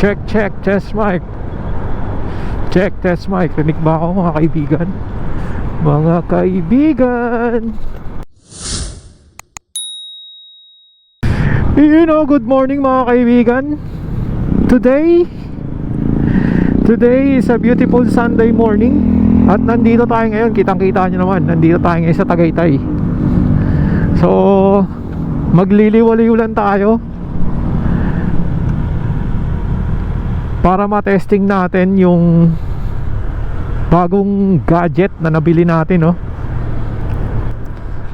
Check, check, test mic. Check, test mic. Rinig ba ako mga kaibigan? Mga kaibigan, good morning mga kaibigan. Today is a beautiful Sunday morning. At nandito tayo ngayon, kitang-kita nyo naman, nandito tayo ngayon sa Tagaytay. So, magliliwaliw lang tayo para ma-testing natin yung bagong gadget na nabili natin, no?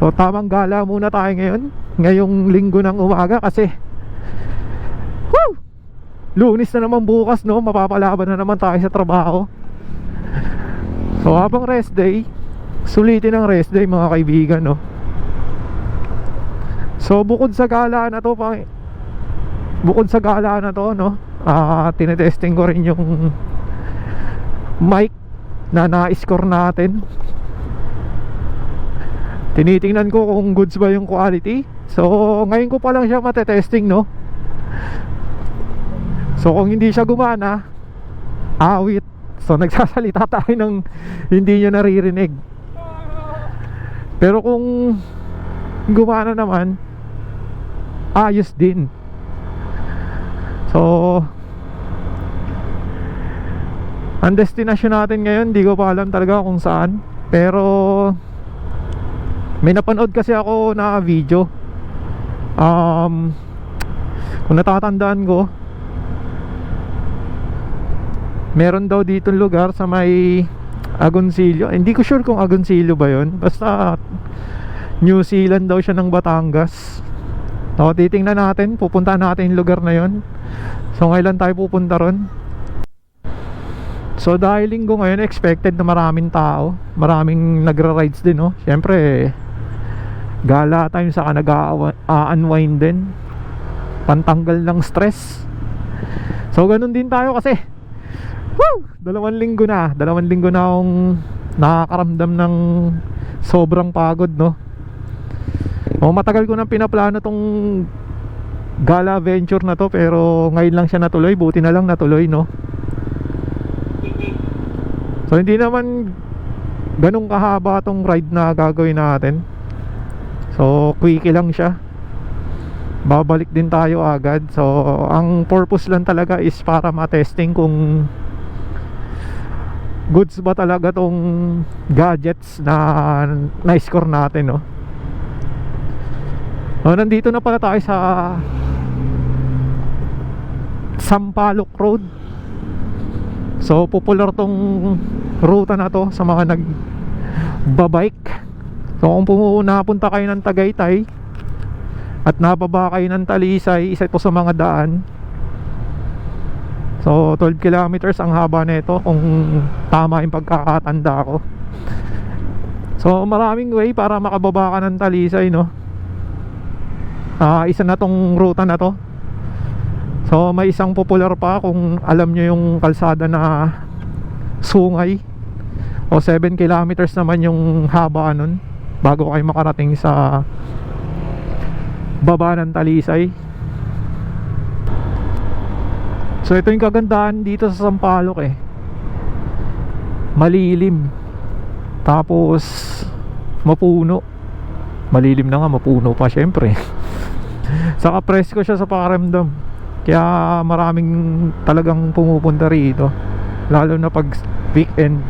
So tamang gala muna tayo ngayong linggo ng umaga kasi Lunes na naman bukas, no? Mapapalaban na naman tayo sa trabaho. So habang rest day, sulitin ang rest day mga kaibigan, no? So bukod sa gala na to, no, tinetesting ko rin yung mic na na-score natin. Tinitingnan ko kung goods ba yung quality. So ngayon ko pa lang siya matetesting, no? So kung hindi siya gumana, awit. So nagsasalita tayo ng hindi nyo naririnig. Pero kung gumana naman, ayos din. So ang destination natin ngayon, di ko pa alam talaga kung saan. Pero may napanood kasi ako na video. Kung natatandaan ko, meron daw dito lugar sa may Agoncillo. Hindi ko sure kung Agoncillo ba yun. Basta New Zealand daw siya ng Batangas. So titingnan natin, pupuntahan natin yung lugar na yun. So ngayon tayo pupunta ron. So dahil linggo ngayon, expected na maraming tao, maraming nagra-rides din, no? Siyempre gala time, saka nag-unwind din, pantanggal ng stress. So ganun din tayo kasi dalawang linggo na akong nakakaramdam ng sobrang pagod, no? Matagal ko nang pinaplano tong gala venture na to, pero ngayon lang siya natuloy. Buti na lang natuloy, no? So hindi naman ganun kahaba tong ride na gagawin natin. So quickie lang siya. Babalik din tayo agad. So ang purpose lang talaga is para ma-testing kung goods ba talaga tong gadgets na na-score natin, no? So nandito na pala tayo sa Sampaloc Road. So popular tong ruta na to sa mga nagbabike. So kung napunta kayo ng Tagaytay at nababa kayo ng Talisay, isa ito sa mga daan. So 12 kilometers ang haba nito kung tama yung pagkakatanda ko. So maraming way para makababa ka ng Talisay, no? Isa na tong ruta na to. So may isang popular pa kung alam nyo yung kalsada na Sungay. O 7 kilometers naman yung haba nun bago kayo makarating sa baba ng Talisay. So ito yung kagandahan dito sa Sampaloc, malilim, tapos mapuno. Malilim na nga, mapuno pa syempre. Saka presko siya sa pakiramdam. Kaya maraming talagang pumupunta rito, lalo na pag weekend.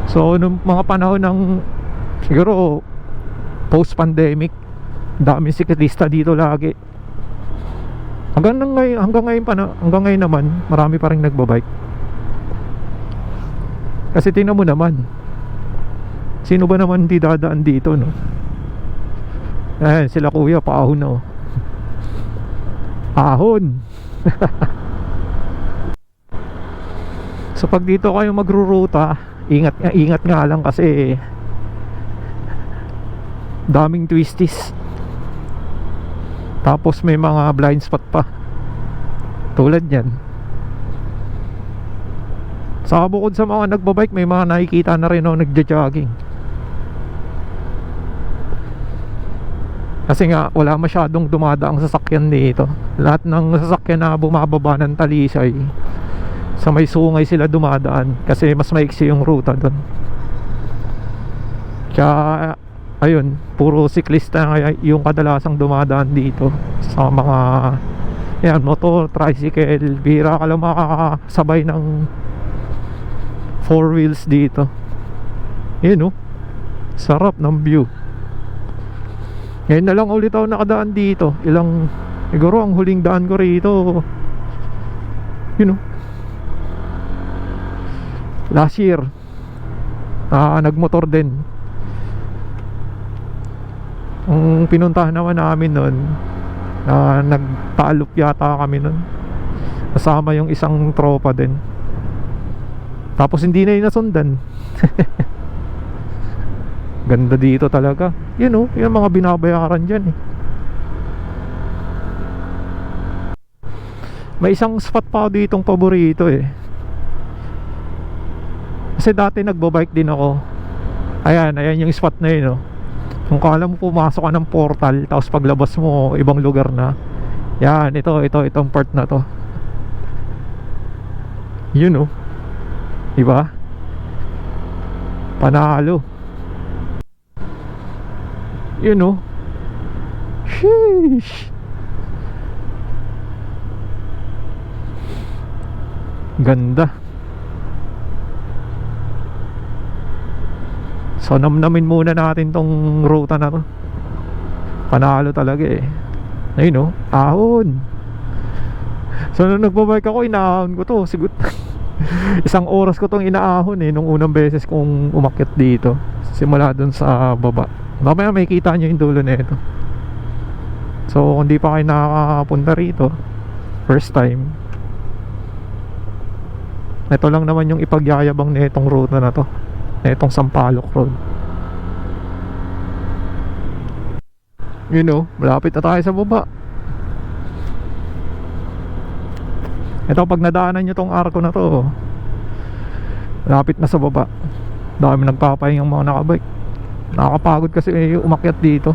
So nung mga panahon ng siguro post-pandemic, daming siklista dito lagi. Hanggang ngayon naman, marami pa rin nagbabike. Kasi tingnan mo naman, sino ba naman hindi dadaan dito, no? Ayan, sila kuya, paahon na, oh. Ahon. So pag dito kayo magruruta, ingat nga lang kasi daming twisties. Tapos may mga blind spot pa tulad yan. Saka bukod sa mga nagbabike, may mga nakikita na rin, nagja-jogging. Kasi nga wala masyadong dumadaang sasakyan dito. Lahat ng sasakyan na bumababa ng Talisay sa may sungay sila dumadaan kasi mas maiksi yung ruta doon. Kaya ayun, puro siklista yung kadalasang dumadaan dito sa mga yan, motor, tricycle. Bira ka lang makakasabay ng 4 wheels dito. Yun, oh, sarap ng view. Ngayon na lang ulit ako nakadaan dito. Siguro ang huling daan ko rito, you know, last year. Nagmotor din. Ang pinuntahan naman namin nun, nagpaalop yata kami nun. Kasama yung isang tropa din. Tapos hindi na yun nasundan. Ganda dito talaga. Yun, oh, yung mga binabayaran dyan, eh. May isang spot pa ditong paborito, eh. Kasi dati nagbabike din ako. Ayan yung spot na yun, oh. Kung kala mo pumasok ka ng portal, tapos paglabas mo ibang lugar na. Yan, itong part na to. Yun, oh, diba? Panalo. Yun, oh. Sheesh. Ganda. So namnamin muna natin tong ruta na to. Panalo talaga, eh. Ayun, oh, ahon. So nung nagbabike ako, inaahon ko to. Siguro isang oras ko tong inaahon, eh, nung unang beses kong umakyat dito. Simula dun sa baba. Mamaya may kita nyo yung dulo na ito. So kung di pa kayo nakakapunta rito, first time, ito lang naman yung ipagyayabang na itong ruta na to, na itong Sampaloc Road. You know, malapit na tayo sa baba. Ito, pag nadaanan nyo tong arko na to, malapit na sa baba. Dami nagpapahinga yung mga nakabike. Nakakapagod kasi umakyat dito.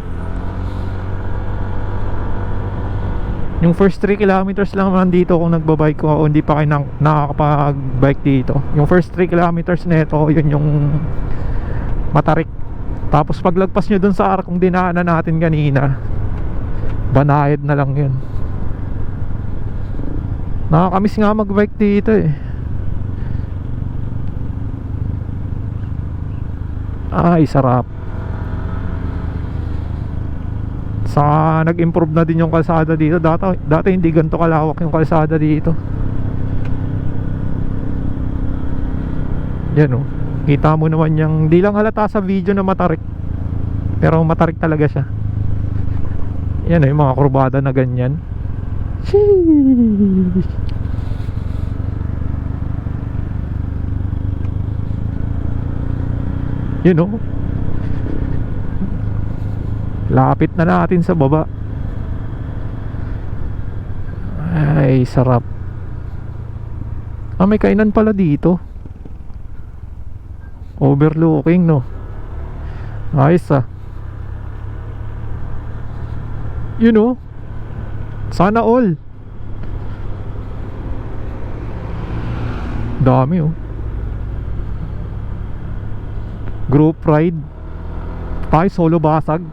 Yung first 3 kilometers lang naman dito kung nagbabike ko, o hindi pa kayo nakakapag-bike dito. Yung first 3 kilometers nito, yun yung Matarik. Tapos paglagpas nyo dun sa arkong dinaanan natin kanina, banayad na lang yun. Nakakamiss nga mag-bike dito, eh. Ay, sarap. Saka nag-improve na din yung kalsada dito. Dati hindi ganito kalawak yung kalsada dito. Yan, oh. Kita mo naman yung, di lang halata sa video na matarik, pero matarik talaga siya. Yan, oh, yung mga kurbada na ganyan. Sheesh. Yun, oh. Lapit na natin sa baba. Ay, sarap. May kainan pala dito. Overlooking, no? Ayos, ah. You know, sana all. Dami, oh. Group ride. Tayo solo basag.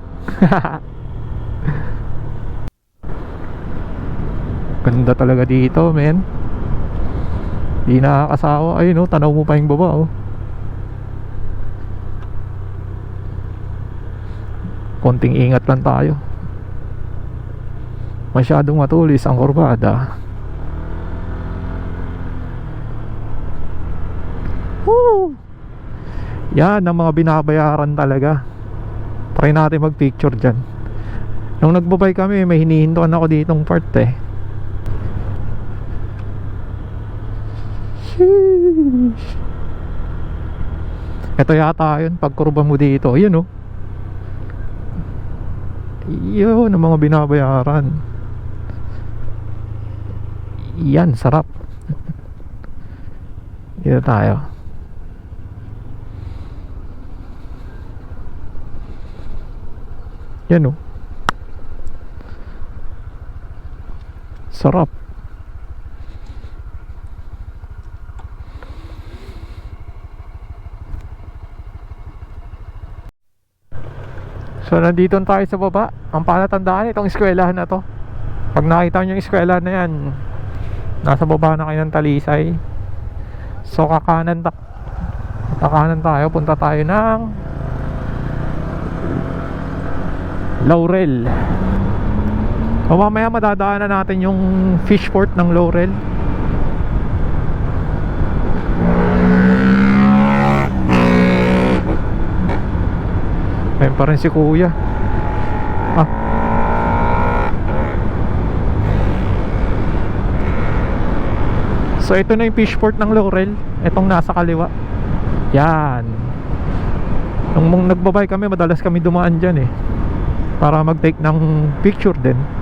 Ganda talaga dito, men. Di nakakasawa. Ayun, oh, tanaw mo pa yung baba, oh. Konting ingat lang tayo. Masyadong matulis ang kurbada. Woo! Yan ang mga binabayaran talaga. Try natin mag picture dyan. Nung nagbabay kami, may hinihintuan ako ditong part, eh. Sheesh. Ito yata yun, pagkurba mo dito. Yun, oh. Yun ang mga binabayaran. Yan, sarap. Dito tayo. Yan, oh. Sarap. So nandito tayo sa baba. Ang palatandaan itong eskwelahan na to. Pag nakita nyo yung eskwelahan na yan, nasa baba na kayo ng Talisay. So kakanan tayo. Punta tayo ng Laurel. O mamaya madadaanan natin yung fishport ng Laurel. Ayun pa rin si kuya. So ito na yung fishport ng Laurel. Itong nasa kaliwa. Yan. Nung nagbabay kami, madalas kami dumaan dyan eh, para mag-take ng picture din.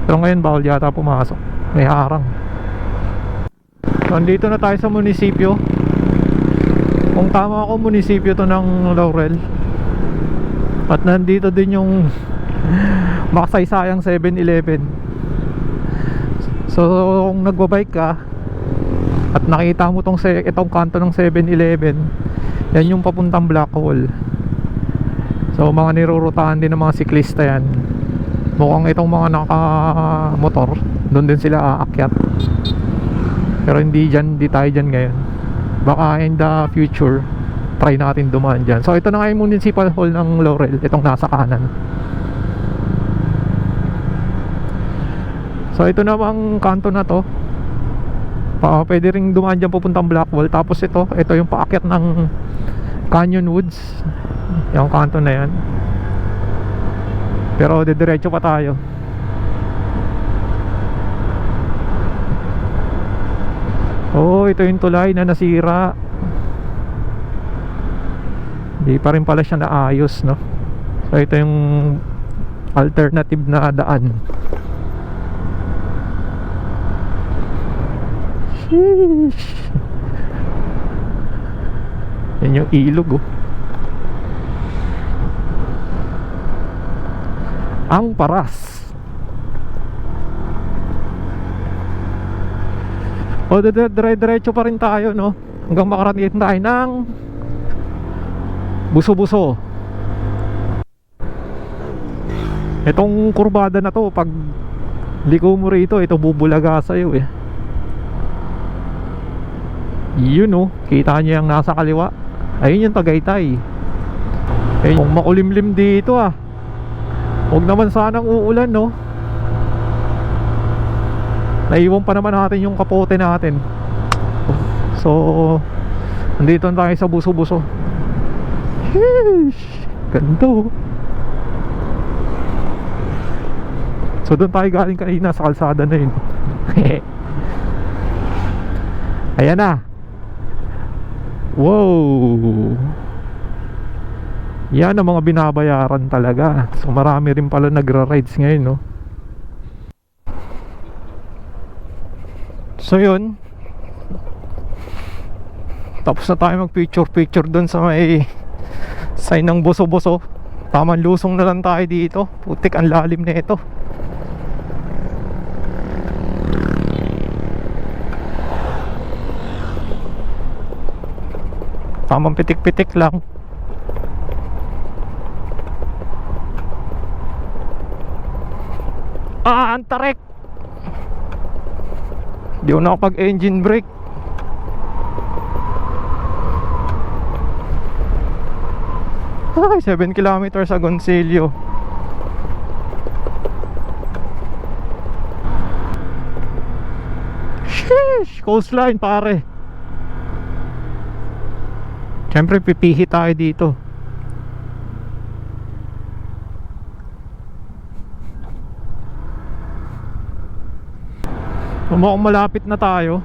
Pero ngayon bawal yata pumasok, may harang. So andito na tayo sa munisipyo. Kung tama ako, munisipyo to ng Laurel. At nandito din yung makasaysayang 7-Eleven. So kung nagbabike ka at nakita mo itong kanto ng 7-Eleven, yan yung papuntang Blackwall. So mga nirurutahan din ng mga siklista yan. Mukhang itong mga naka-motor, doon din sila aakyat. Pero hindi tayo dyan ngayon. Baka in the future try natin dumaan dyan. So ito na nga yung municipal hall ng Laurel, itong nasa kanan. So ito namang kanto na to, pwede ring dumaan dyan pupuntang Blackwall. Tapos ito yung paakyat ng Canyon Woods, yung kanto na yan. Pero didiretso pa tayo. Oh, ito yung tulay na nasira. Hindi pa rin pala siya naayos, no? So ito yung alternative na daan. Sheesh. Yan yung ilog, oh. Ang Paras. O diretso pa rin tayo, no? Hanggang makarating tayo ng Buso-Buso. Itong kurbada na to, pag liko mo rito, ito bubulaga sa'yo eh. Yun, oh, kita nyo yung nasa kaliwa. Ayun yung Tagaytay. Eh, kung makulimlim dito ah. Huwag naman sanang uulan, no? Naiwan pa naman natin yung kapote natin. So nandito tayo sa Buso-Buso. Sheesh, ganito. So doon tayo galing kanina sa kalsada na yun. Ayan na. Wow. Yan ang mga binabayaran talaga. So marami rin pala nagra-rides ngayon, no? So yun, tapos na tayo mag picture dun sa may sign ng Buso-Buso. Tamang lusong na lang tayo dito. Putik, ang lalim na ito. Tamang pitik-pitik lang. Ang tarik. Di ko nakapag-engine brake. Ay, 7 kilometers sa Agoncillo. Sheesh, coastline pare. Siyempre pipihi tayo dito. Mukhang malapit na tayo.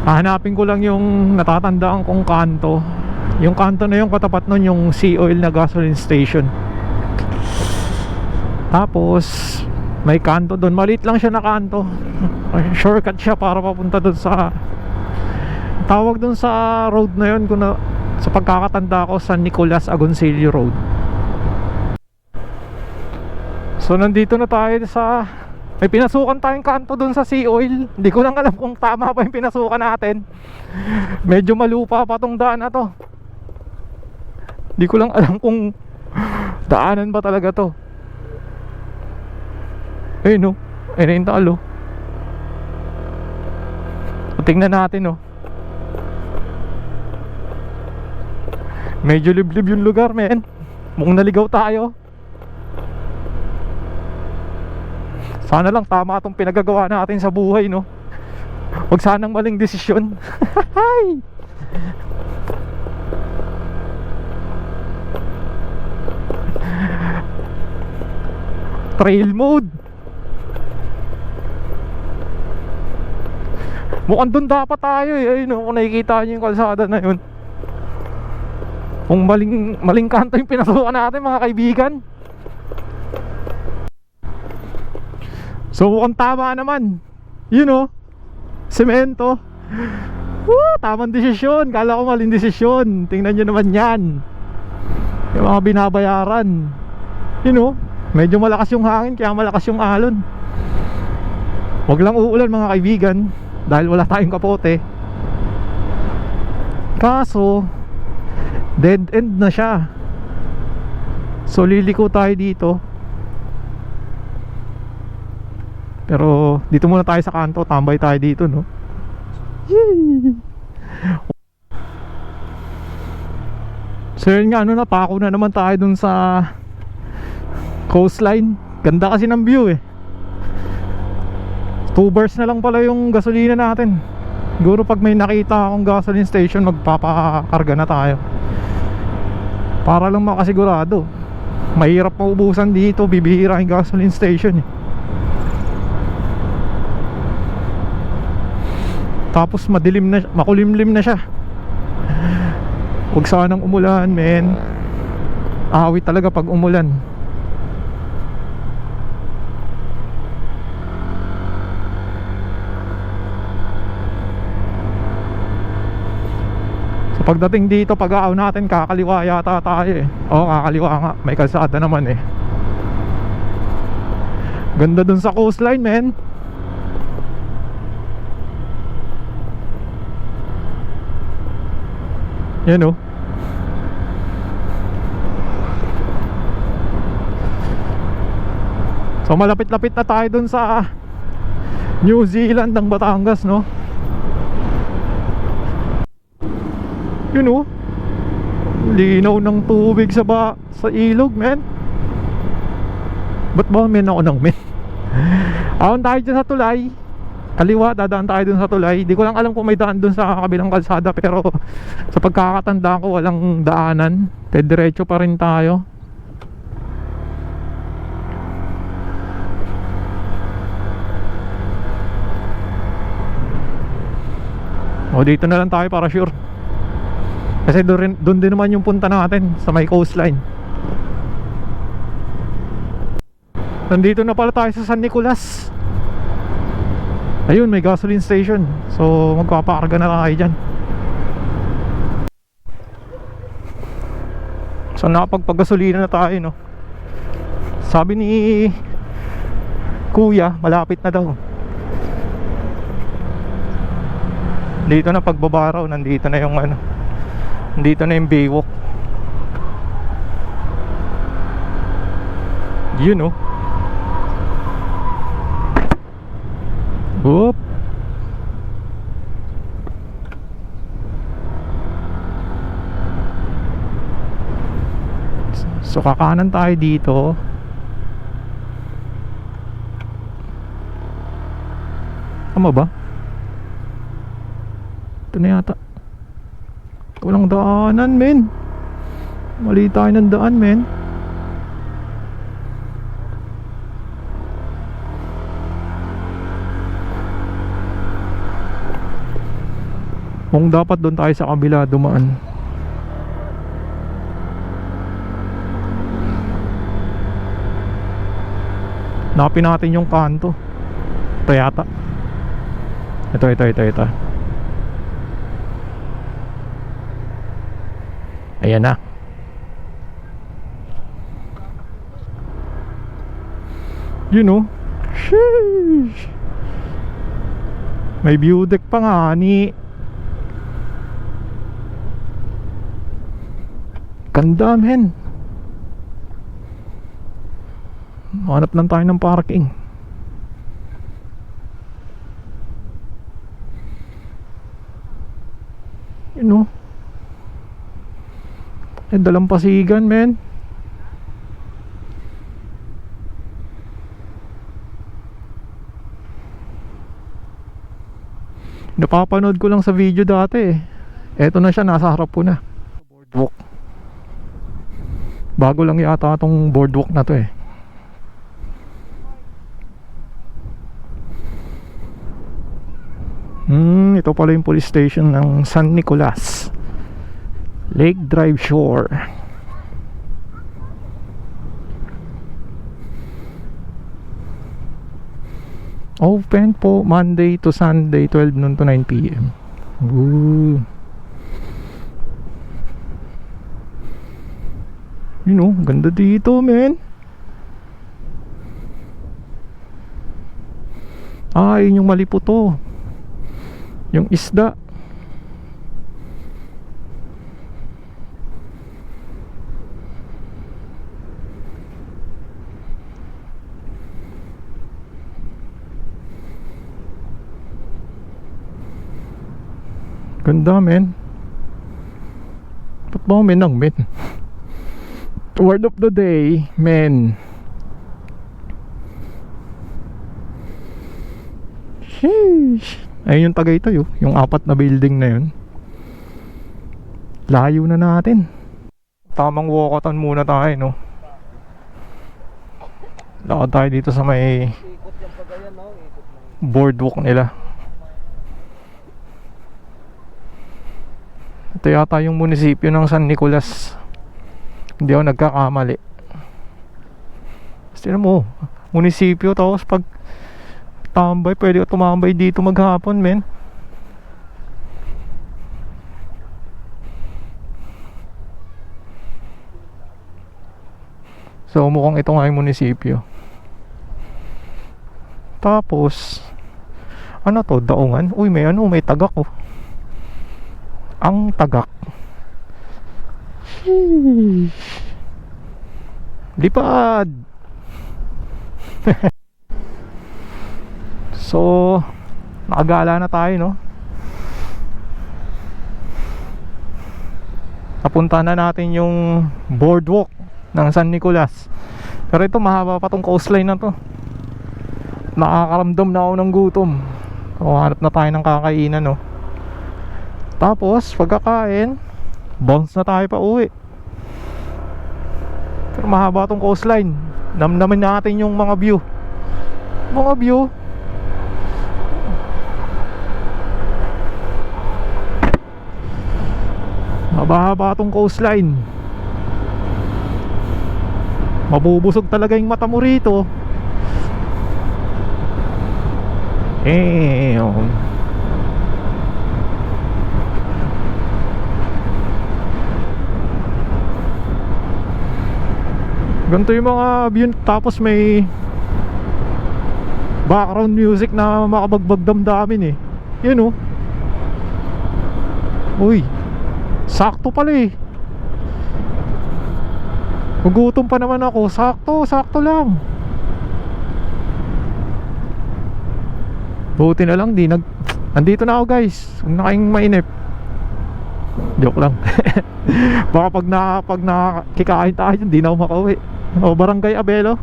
Hahanapin ko lang yung natatandaan kong kanto. Yung kanto na yung katapat nun yung Sea Oil na gasoline station. Tapos may kanto doon, maliit lang siya na kanto. Shortcut siya para papunta doon sa, tawag doon sa road na yun, sa pagkakatanda ko, San Nicolas Agoncillo Road. So nandito na tayo sa May pinasukan tayong kanto dun sa Sea Oil. Hindi ko lang alam kung tama pa yung pinasukan natin. Medyo malupa pa tong daan na to. Hindi ko lang alam kung daanan ba talaga to. Ayun no, ayun yung talo. Tingnan natin no. Medyo liblib yung lugar, men. Mukhang naligaw tayo. Sana lang tama itong pinagagawa natin sa buhay, no? Huwag sanang maling desisyon. Trail mode. Mukhang doon dapat tayo eh. Ayun, kung nakikita nyo yung kalsada na yun. Kung maling kanto yung pinasukan natin, mga kaibigan. So mukhang tama naman. You know, semento. Woo, tamang desisyon. Kala ko maling desisyon. Tingnan nyo naman yan. Yung mga binabayaran. You know, medyo malakas yung hangin, kaya malakas yung alon. Huwag lang uulan, mga kaibigan, dahil wala tayong kapote. Kaso dead end na siya. So liliko tayo dito. Pero dito muna tayo sa kanto. Tambay tayo dito, no? Yay! So yun nga, ano, napako na naman tayo dun sa coastline. Ganda kasi ng view eh. 2 bars na lang pala yung gasolina natin. Siguro pag may nakita akong gasoline station, magpapakarga na tayo. Para lang makasigurado. Mahirap maubusan dito, bibihira yung gasoline station eh. Tapos madilim na, makulimlim na siya. Huwag sanang umulan, men. Awit talaga pag umulan. So pagdating dito, pag-aaw natin, kakaliwa yata tayo eh. Oo, kakaliwa nga, may kalsada naman eh. Ganda dun sa coastline, men. Yan o. So malapit-lapit na tayo dun sa New Zealand ng Batangas, no? Yun o. Linaw ng tubig sa ilog, men. Ba't ba men ako ng men? Aon tayo dyan sa tulay. Kaliwa, dadaan tayo dun sa tulay. Di ko lang alam kung may daan dun sa kabilang kalsada, pero sa pagkakatanda ko, walang daanan. Diretso pa rin tayo. O dito na lang tayo para sure. Kasi doon din naman yung punta natin, sa may coastline. Nandito na pala tayo sa San Nicolas. Ayun, may gasoline station. So magpapakarga na tayo dyan. So nakapagpagasolina na tayo, no? Sabi ni Kuya, malapit na daw. Dito na pagbaba raw, nandito na yung ano, nandito na yung Baywalk. Yun, no? Oop. So kakanan tayo dito. Tama ba? Ito na yata. Walang daanan, men. Mali tayo ng daan, men. Kung dapat doon tayo sa kabila dumaan. Napin natin yung kanto. Ito yata. Ito. Ayan na. You know, Sheesh. May view deck pa nga ni. Ganda men. Hanap lang tayo ng parking. You know, dalampasigan men. Napapanood ko lang sa video dati eh. Eto na siya, nasa harap ko na. Boardwalk. Bago lang yata itong boardwalk na to eh. Ito pala yung police station ng San Nicolas, Lake Drive Shore. Open po Monday to Sunday 12 noon to 9 PM. Ooh. You know, ganda dito men. Yun yung Maliputo, yung isda. Ganda men. Ba't ba men ang men? Word of the day, men. Sheesh. Ayun yung Tagaytay oh, yung 4 na building na yun. Layo na natin. Tamang walkatan muna tayo no. Lakad tayo dito sa may boardwalk nila. Ito yata yung munisipyo ng San Nicolas. Hindi ako nagkakamali. Kasi mo, munisipyo tapos pag tambay, pwede ka tumambay dito maghapon men. So mukhang ito nga yung munisipyo. Tapos ano to, Daungan? Uy, may ano, may Tagak oh. Ang Tagak. Lipad. So nakagala na tayo no. Napunta na natin yung boardwalk ng San Nicolas. Pero ito mahaba pa tong coastline na to. Nakakaramdam na ako ng gutom. O hanap na tayo ng kakainan no. Tapos pagkakain, bounce na tayo pa uwi. Pero mahaba tong coastline. Namnamin natin yung mga view. Mga view. Mahaba tong coastline. Mabubusog talaga yung mata mo rito. Ganito yung mga view. Tapos may background music na makabagbag damdamin eh. Yun oh. Uy, sakto pala eh. Gugutom pa naman ako. Sakto lang. Buti na lang andito na ako guys. Huwag na kayong mainip. Joke lang. Baka pag nakikikain tayo, hindi na ako makauwi. Barangay Abelo.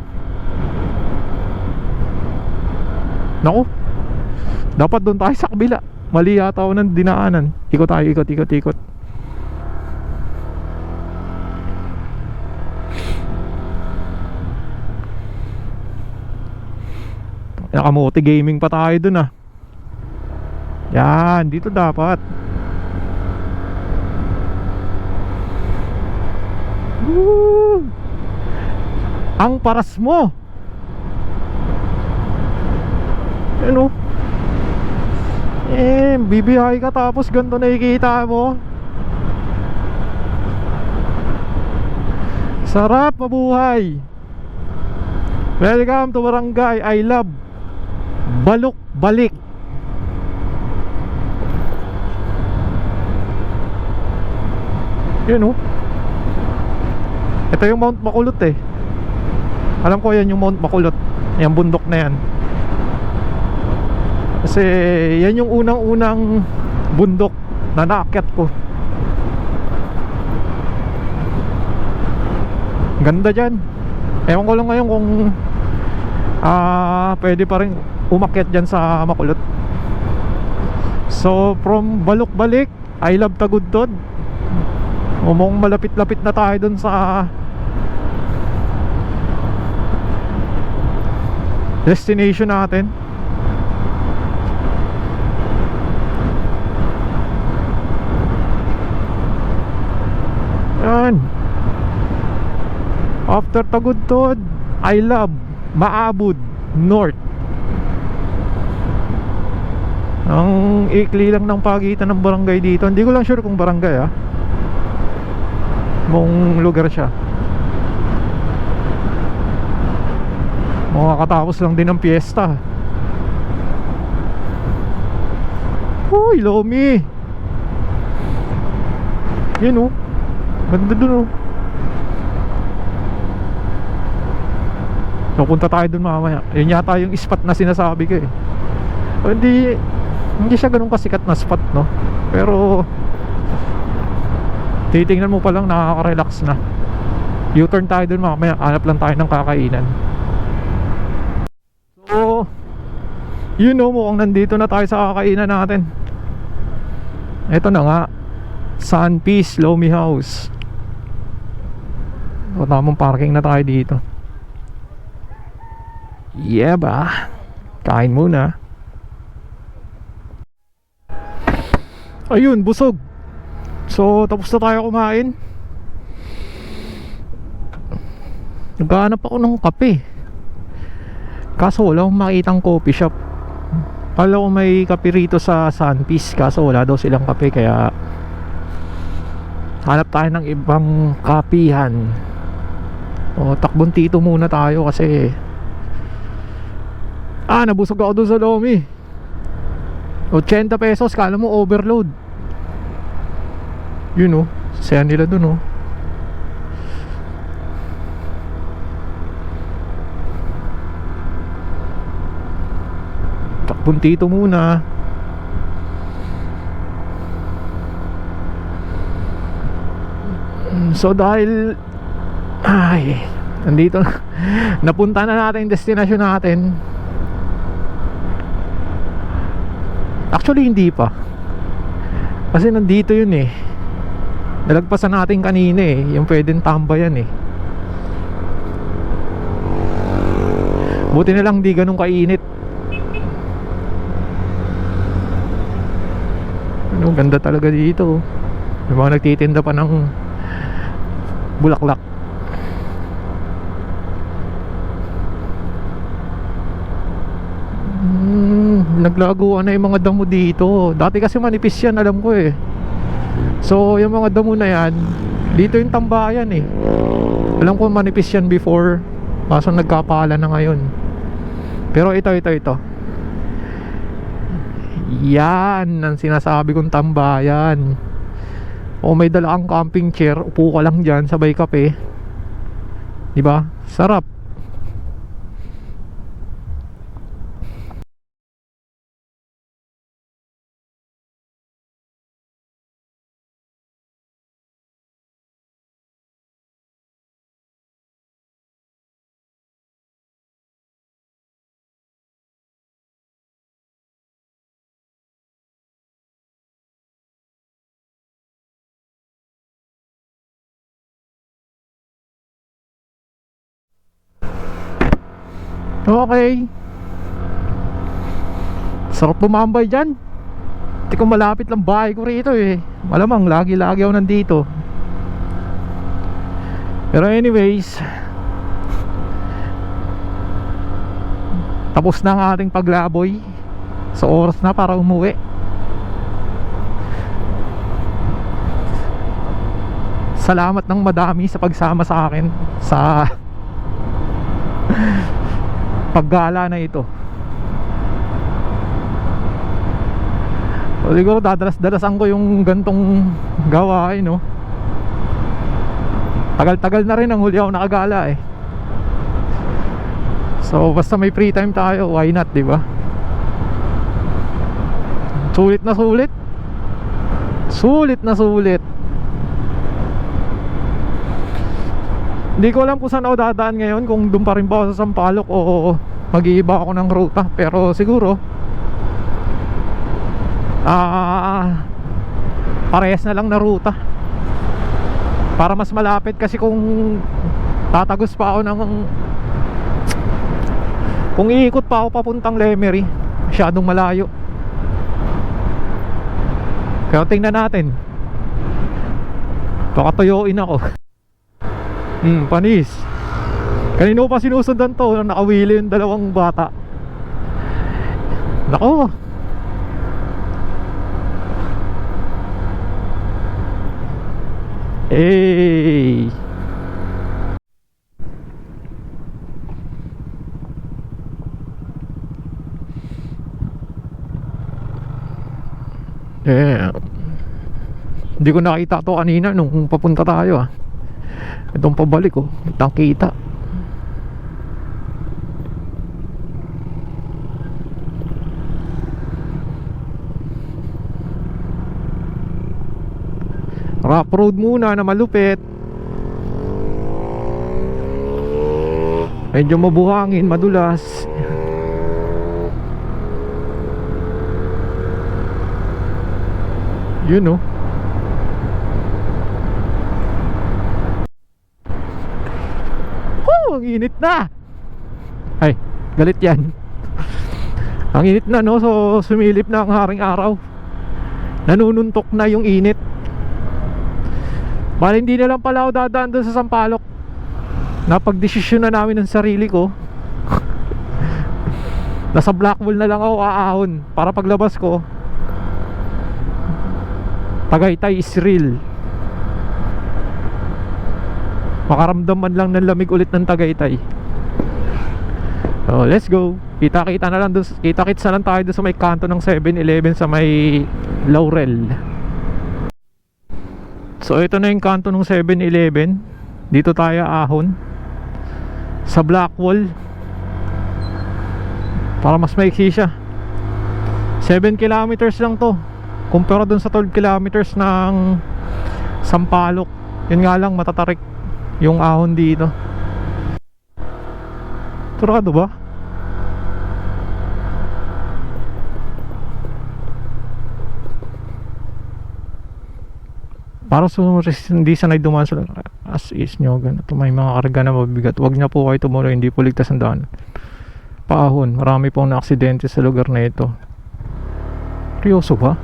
Naku, dapat doon tayo sa kabila. Mali yata ako ng dinaanan. Ikot tayo, ikot. Nakamuti gaming pa tayo dun ah. Yan, dito dapat. Woo! Ang paras mo. Ano? Bibiyahe ka tapos ganito nakikita mo. Sarap mabuhay. Welcome to Barangay I Love. Balok Balik. Yun oh. Ito yung Mount Bacolod eh. Alam ko yan yung Mount Bacolod. Yung bundok na yan. Kasi yan yung unang-unang bundok na naakyat ko. Ganda dyan. Ewan ko lang ngayon kung pwede pa rin umakyat dyan sa Makulot. So from Balok Balik, I love Tagudtod. Umong malapit-lapit na tayo dun sa destination natin. Yan. After Tagudtod, I love Maabud North. Ang ikli lang ng pagitan ng barangay dito. Hindi ko lang sure kung barangay mong lugar siya. Makakatapos lang din ng piyesta. Uy, Lomi. Yun oh. Ganda dun oh. So punta tayo dun mamaya. Yun yata yung spot na sinasabi ko eh. Hindi siya ganun kasikat na spot no. Pero titingnan mo pa lang nakaka-relax na. U-turn tayo dun mamaya. Hanap lang tayo ng kakainan. So you know, mukhang nandito na tayo sa kakainan natin. Ito na nga, Sun Peace Lomi House. So tamang parking na tayo dito. Yeah ba? Kain muna. Ayun, busog. So tapos na tayo kumain. Naghahanap ako ng kape. Kaso wala akong makitang coffee shop. Alam ko may kape rito sa Sunpeace, kaso wala daw silang kape. Kaya hanap tayo ng ibang kapihan. O takbon tito muna tayo kasi nabusog ako dun sa Lomi. 80 pesos, kala mo overload. Yun oh, saya nila dun oh. Takbon tito muna. So dahil nandito na, napunta na natin yung destination natin. Actually hindi pa, kasi nandito yun eh. Nalagpasan natin kanina eh, yung pwedeng tambayan eh. Buti na lang di ganun kainit. Ano, ganda talaga dito. May mga nagtitinda pa ng bulaklak. Naglaguan na yung mga damo dito. Dati kasi manipis yan, alam ko eh. So yung mga damo na yan, dito yung tambayan eh. Alam ko manipis yan before, kaso nagkapala na ngayon. Pero ito yan ang sinasabi kong tambayan. O may dala kang camping chair, upo ka lang dyan, sabay kape. Diba? Sarap. Okay. Sarap tumambay dyan. Hindi ko malapit lang bahay ko rito eh. Malamang lagi-lagi ako nandito. Pero anyways, tapos na ang ating paglaboy. So oras na para umuwi. Salamat ng madami sa pagsama sa akin sa paggala na ito. So siguro dadalas-dalasan ko yung gantong gawain, no. Tagal-tagal na rin ang huli ako nakagala eh. So basta may free time tayo, why not, di ba? Sulit na sulit. Sulit na sulit. Hindi ko alam kung saan ako dadaan ngayon, kung doon pa rin ba ako sa Sampaloc o mag-iiba ako ng ruta. Pero siguro parehas na lang na ruta para mas malapit. Kasi kung tatagos pa ako kung iikot pa ako papuntang Lemery, masyadong malayo. Kaya tingnan natin, baka tuyuin ako. Panis. Kanino pa sinusundan to na nakawili yung dalawang bata. Nako. Hey. Hindi ko nakita to kanina nung papunta tayo. Itong pabalik ko, kitang kita. Rough road muna na malupit. Medyo mabuhangin, madulas. Yun, no. Ang init na. Ay, galit yan. Ang init na, no. So sumilip na ang haring araw. Nanununtok na yung init. Bali hindi na lang pala ako dadaan doon sa Sampaloc. Napagdesisyon na namin ng sarili ko. Nasa Blackwall na lang ako aahon para paglabas ko, Tagaytay is real. Makaramdaman lang ng lamig ulit ng Tagaytay. So let's go. Kita-kita na lang doon, kita-kits na lang tayo doon sa may kanto ng 7-Eleven sa may Laurel. So ito na yung kanto ng 7-Eleven. Dito tayo ahon sa Blackwall para mas maiksi siya. 7 kilometers lang to kumpara dun sa 12 kilometers ng Sampaloc. Yun nga lang, matatarik yung ahon dito. Turado ba? Para sa hindi sanay dumaan sa as is nyo, ganito, may mga karga na mabigat, wag na po kayo tumuloy, hindi po ligtas ang daan. Paahon, marami pong na-aksidente sa lugar na ito. Seryoso ba?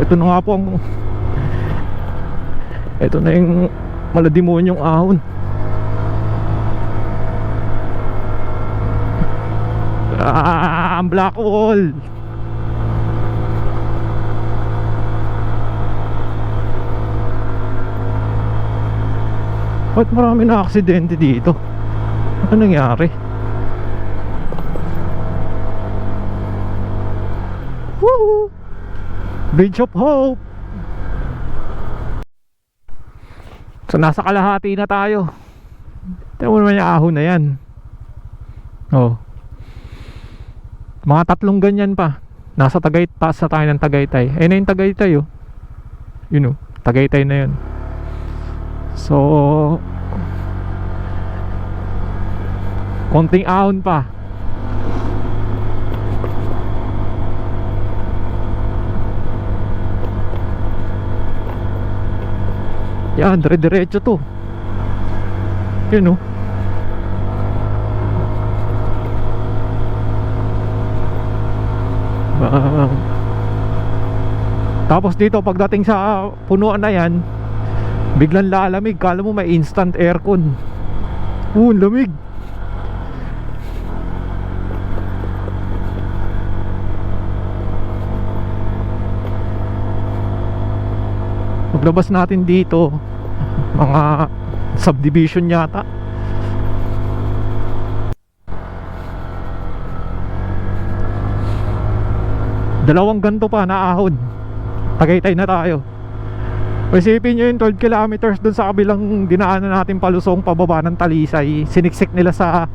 Ito na nga po ang ito na yung maladimonyong ahon. Ang Blackwall. Ba't marami na aksidente dito? Ano nangyari? Woohoo! Bridge of Hope. So nasa kalahati na tayo. Tignan mo naman yung ahon na yan. Oh, mga 3 ganyan pa. Nasa taas na tayo ng Tagaytay. Ayun na yung Tagaytay, oh. Yun, oh, Tagaytay na yun. So konting ahon pa. Yan, dire-diretso to. Yun, oh. Tapos dito pagdating sa punuan na yan, biglang lalamig. Kala mo may instant aircon. Lamig. Paglabas natin dito, mga subdivision yata. Dalawang ganto pa na ahon. Tagaytay na tayo. Isipin nyo yung 12 kilometers dun sa kabilang dinaanan natin palusong pababa ng Talisay. Siniksik nila sa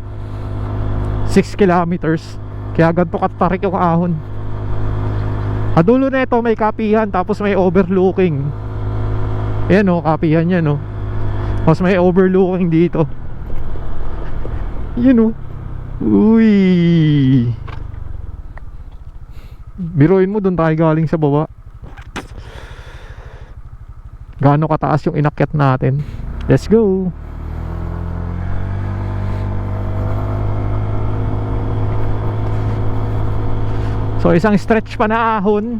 6 kilometers. Kaya ganito katarik yung ahon. Dulo na ito may kapihan, tapos may overlooking. Ayan o, kapihan yan o. Tapos may overlooking dito. Yun o. Uy. Biruin mo, dun tayo galing sa baba. Gaano kataas yung inakyat natin. Let's go. So isang stretch pa na ahon.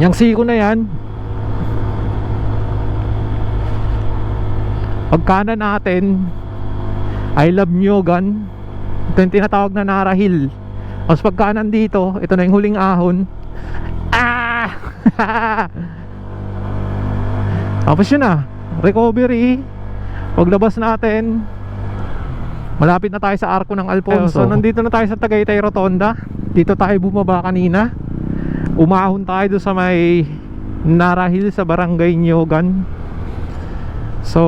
Yang siko na yan. Pagkanan natin I love Nyogan. Ito yung tinatawag na Nara Hill. Tapos pagkanan dito, ito na yung huling ahon. Tapos yun na, recovery. Paglabas natin, malapit na tayo sa Arco ng Alfonso. So nandito na tayo sa Tagaytay Rotonda. Dito tayo bumaba kanina. Umahon tayo doon sa may Nara Hill sa Barangay Nyogan. So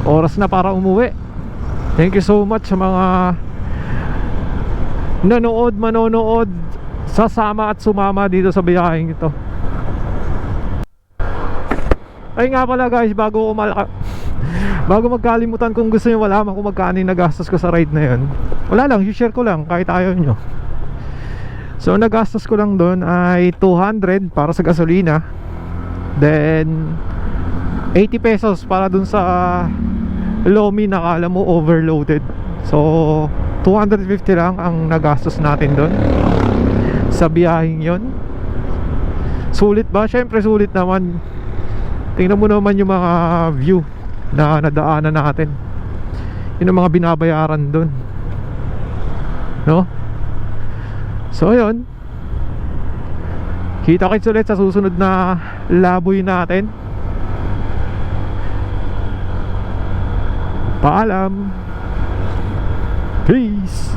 oras na para umuwi. Thank you so much sa mga manonood, sasama at sumama dito sa biyaheng ito. Ay nga pala guys, bago magkalimutan, kung gusto nyo malaman kung magkano yung nagastos ko sa ride na yun, wala lang, share ko lang kahit ayaw nyo. So nagastos ko lang doon ay 200 para sa gasolina, then 80 pesos para dun sa Lomi na kala mo overloaded. So 250 lang ang nagastos natin doon sa biyaheng yon. Sulit ba? Syempre sulit naman. Tingnan mo naman yung mga view na nadaanan natin. Yun ang mga binabayaran doon, no? So yun, kita-kits ulit sa susunod na laboy natin. Paalam. Peace.